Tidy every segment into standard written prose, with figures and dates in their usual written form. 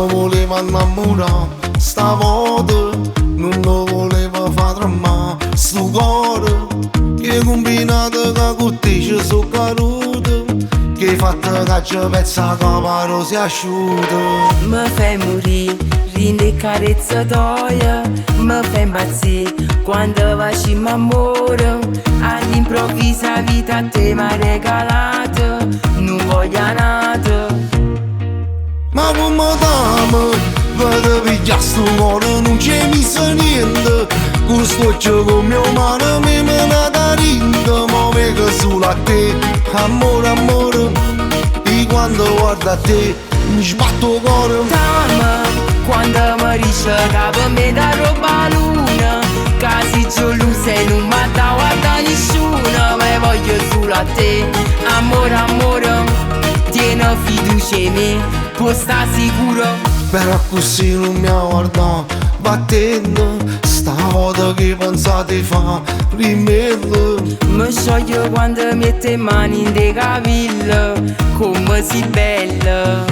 mi voleva innamorare, stavolta non lo voleva far tremare. Sto cuore che combinato che con te ci sono caduto, che hai fatto che ci pezza che paro si asciuto. Mi fai morire, rinde carezza toia, mi fai impazzire quando facciamo amore. All'improvvisa vita a te mi ha regalato, non voglio nato. Ma come t'amo, vado pigliare sto cuore, non c'è messo niente. Con sto gioco mio mano mi mena da rinda, ma vedo solo a te, amore, amore. E quando guardo a te, mi sbatto il cuore. T'amo, quando mi dice che per me da roba luna, casi gelosa e non mi da guarda nessuno, ma voglio solo a te, amore, amore. Tieni fiducia in me, può sta sicuro. Però così non mi ha guardato, battendo, stavolta che pensate fa, rimetto. Mi scioglie quando mette mani in dei capelli, come si bella.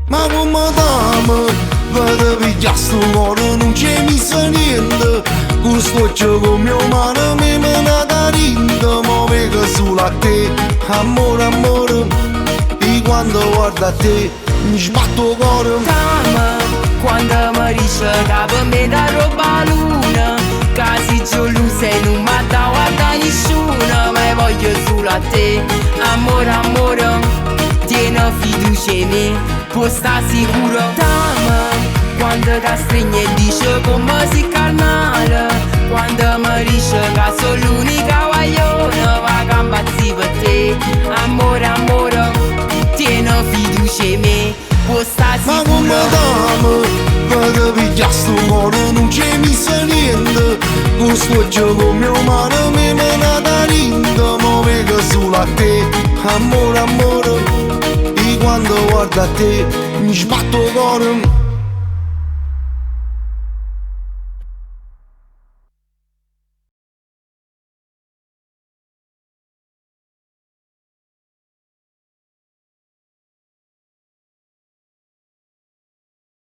Ma come t'amo, vado pigliare sto cuore, non c'è messo niente. Con sto gioco mio mano mi mena da rinda, ma vedo solo a te, amore, amore. E quando guardo a te, mi sbatto il cuore. T'amo, quando mi dice che per me da roba luna, casi gelosa e non mi da guarda nessuno, ma voglio solo a te, amore, amore. Tieni fiducia in me, può sta sicuro. T'amo, quando ti stringe e dice come si calmare, quando mi dice che sono l'unica guagliona, va che impazzì per te, amore, amore. Tieni fiducia in me, può sta Ma come sicuro. t'amo, vado pigliare sto cuore, non c'è messo niente. Con sto gioco mio mano mi mena da rinda, ma vedo solo a te, amore, amore. E quando guardo a te, mi sbatto il cuore.